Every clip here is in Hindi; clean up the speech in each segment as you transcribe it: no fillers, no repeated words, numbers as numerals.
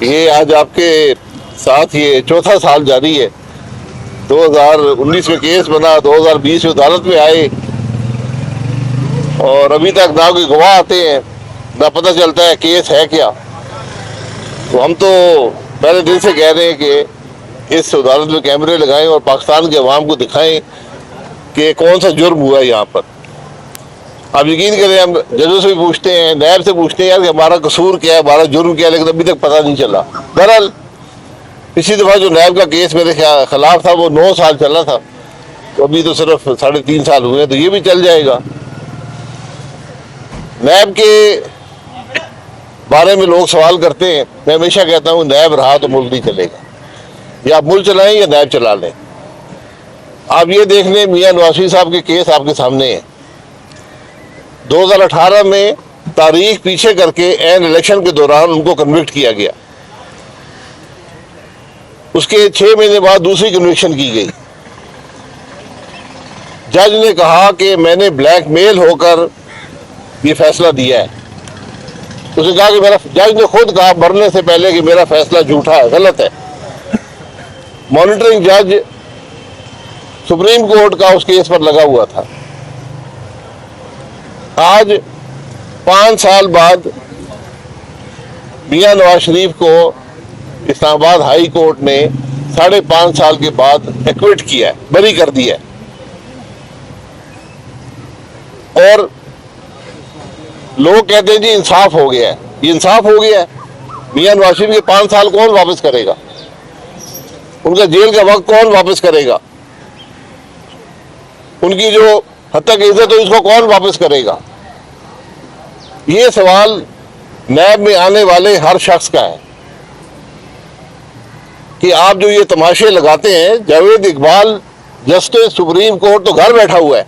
ये आज आपके साथ ये चौथा साल जारी है। 2019 में केस बना, 2020 में अदालत में आए और अभी तक ना कोई गवाह आते हैं, ना पता चलता है केस है क्या। तो हम तो पहले दिन से कह रहे हैं कि इस अदालत में कैमरे लगाएं और पाकिस्तान के अवाम को दिखाएं कि कौन सा जुर्म हुआ है यहाँ पर। आप यकीन करें, हम जजों से भी पूछते हैं, नैब से पूछते हैं यार कि हमारा कसूर क्या है, हमारा जुर्म क्या है, लेकिन अभी तक पता नहीं चला। बहरहाल पिछली दफ़ा जो नैब का केस मेरे खिलाफ था वो 9 साल चला था, तो अभी तो सिर्फ 3.5 साल हुए हैं, तो ये भी चल जाएगा। नैब के बारे में लोग सवाल करते हैं, मैं हमेशा कहता हूँ नैब रहा तो मुल्क नहीं चलेगा। या आप मुल्क चलाएं या नैब चला लें। आप ये देख लें, मियां नवाज शरीफ साहब के केस आपके सामने है। 2018 में तारीख पीछे करके एन इलेक्शन के दौरान उनको कन्विक्ट किया गया। उसके 6 महीने बाद दूसरी कन्विक्शन की गई। जज ने कहा कि मैंने ब्लैकमेल होकर ये फैसला दिया है। उसने कहा कि जज ने खुद कहा मरने से पहले कि मेरा फैसला झूठा है, गलत है। मॉनिटरिंग जज सुप्रीम कोर्ट का उस केस पर लगा हुआ था। आज 5 साल बाद मियां नवाज शरीफ को इस्लामाबाद हाई कोर्ट ने 5.5 साल के बाद एक्विट किया है, बरी कर दिया है। और लोग कहते हैं जी इंसाफ हो गया है। ये इंसाफ हो गया है? मियां नवाज शरीफ के 5 साल कौन वापस करेगा? उनका जेल का वक्त कौन वापस करेगा? उनकी जो हद तक इज्जत हो उसको कौन वापस करेगा? ये सवाल नैब में आने वाले हर शख्स का है कि आप जो ये तमाशे लगाते हैं, Javed Iqbal justice supreme court तो घर बैठा हुआ है।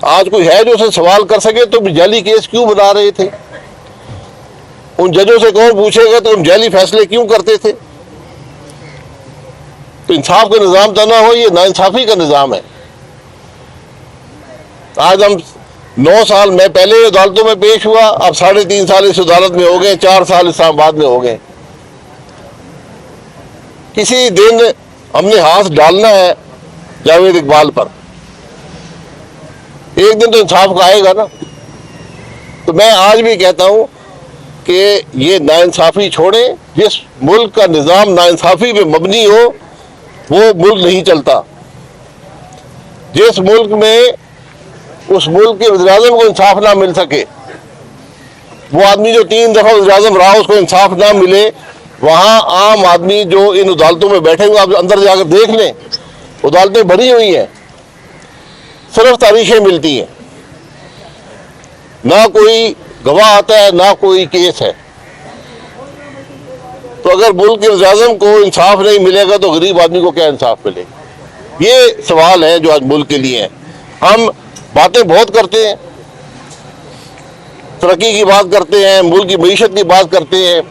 आज कोई है जो उसे सवाल कर सके तो जाली केस क्यों बना रहे थे? उन जजों से कौन पूछेगा तो उन जाली फैसले क्यों करते थे? तो इंसाफ का निजाम तो ना हो, ये नाइंसाफी का निजाम है। आज हम 9 साल में पहले अदालतों में पेश हुआ, अब 3.5 साल इस अदालत में हो गए, 4 साल इस्लामाबाद में हो गए। किसी दिन हमने हाथ डालना है जावेद इकबाल पर, एक दिन तो इंसाफ का आएगा ना। तो मैं आज भी कहता हूं कि ये नाइंसाफी छोड़ें। जिस मुल्क का निजाम नाइंसाफी पे मबनी हो वो मुल्क नहीं चलता। जिस मुल्क में उस मुल्क के वज़ीर-ए-आज़म को इंसाफ ना मिल सके, वो आदमी जो 3 दफा वज़ीर-ए-आज़म रहा उसको इंसाफ ना मिले, वहां आम आदमी जो इन अदालतों में बैठे हुए, आप अंदर जाकर देख लें, अदालतें भरी हुई हैं, सिर्फ तारीखें मिलती हैं, ना कोई गवाह आता है, ना कोई केस है। तो अगर मुल्क के वज़ीर-ए-आज़म को इंसाफ नहीं मिलेगा तो गरीब आदमी को क्या इंसाफ मिलेगा? ये सवाल है जो आज मुल्क के लिए है। हम बातें बहुत करते हैं, तरक्की की बात करते हैं, मुल्क की मईशत की बात करते हैं।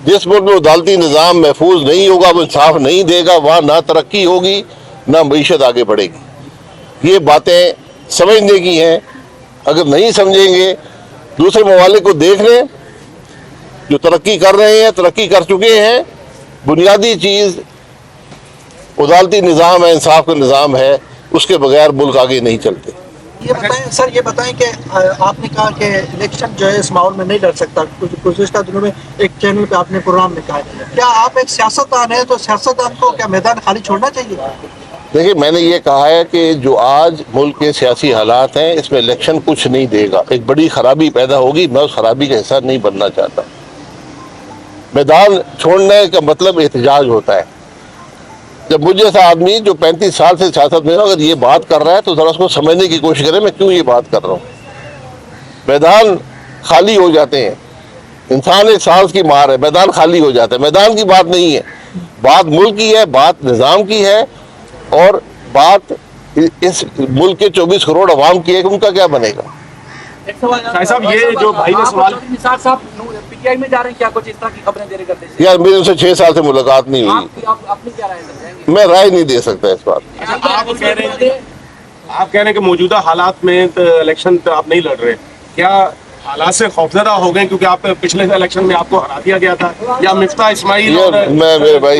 जिस मुल्क में अदालती निज़ाम महफूज नहीं होगा, वो इंसाफ नहीं देगा, वहाँ ना तरक्की होगी ना मईशत आगे बढ़ेगी। ये बातें समझने की हैं। अगर नहीं समझेंगे, दूसरे ममालिक को देख लें जो तरक्की कर रहे हैं, तरक्की कर चुके हैं। बुनियादी चीज़ अदालती निज़ाम है, इंसाफ का निज़ाम है, उसके बगैर मुल्क आगे नहीं चलते। ये बताएं सर, ये बताएं कि आपने कहा कि इलेक्शन जो है इस माहौल में नहीं लड़ सकता। गुज़िश्ता दिनों में एक चैनल पे आपने प्रोग्राम में कहा है, क्या आप एक सियासतदान है तो सियासतदान को क्या मैदान खाली छोड़ना चाहिए? देखिए, मैंने ये कहा है कि जो आज मुल्क के सियासी हालात हैं, इसमें इलेक्शन कुछ नहीं देगा। एक बड़ी खराबी पैदा होगी, मैं उस खराबी का हिस्सा नहीं बनना चाहता। मैदान छोड़ने का मतलब एहतजाज होता है। जब मुझे ऐसा आदमी जो 35 साल से सियासत में अगर ये बात कर रहा है तो जरा उसको समझने की कोशिश करें मैं क्यों ये बात कर रहा हूँ। मैदान खाली हो जाते हैं, इंसान एक सांस की मार है, मैदान खाली हो जाता है। मैदान की बात नहीं है, बात मुल्क की है, बात निज़ाम की है, और बात इस मुल्क के 24 करोड़ अवाम की है कि उनका क्या बनेगा। साहब, ये जो भाई ने सवाल, निसार साहब पीटीआई में जा रहे हैं, क्या कुछ इस तरह की खबरें दे रहे करते हैं? यार, मेरे उनसे 6 साल से मुलाकात नहीं हुई। अपनी क्या राय है? मैं राय नहीं दे सकता इस बात। आप कह रहे हैं कि मौजूदा हालात में इलेक्शन आप नहीं लड़ रहे, क्या हालात से खौफजदा हो गए क्योंकि आप पिछले इलेक्शन में आपको हरा दिया गया था, या मिफ्ता इस्माइल और मेरे भाई,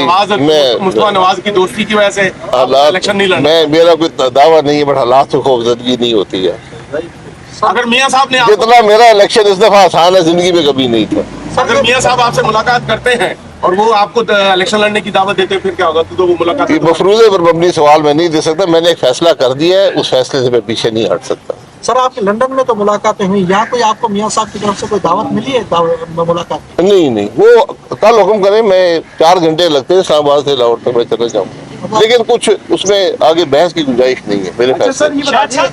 मुस्तफा नवाज की दोस्ती की वजह से हालात, इलेक्शन नहीं लड़ना? मेरा कोई दावा नहीं है, बट हालात से खौफजदगी नहीं होती है। अगर मियां साहब ने जितना मेरा इलेक्शन इस दफा आसान है, जिंदगी में कभी नहीं था। अगर मियां साहब आपसे मुलाकात करते हैं और वो आपको इलेक्शन लड़ने की दावत देते हैं, फिर क्या होगा? तो वो मुलाकात ये मफरूजे पर मबनी सवाल मैं नहीं दे सकता। मैंने एक फैसला कर दिया है, उस फैसले से मैं पीछे नहीं हट सकता। सर आपकी लंदन में तो मुलाकातें हुई, यहाँ कोई आपको मियाँ साहब की तरफ से कोई दावत मिली है मुलाकात की? नहीं, वो कल हुक्म करें, मैं 4 घंटे लगते हैं इस्लामाबाद से लाहौर तक, मैं चले जाऊँ, लेकिन कुछ उसमें आगे बहस की गुंजाइश नहीं है मेरे फैसले।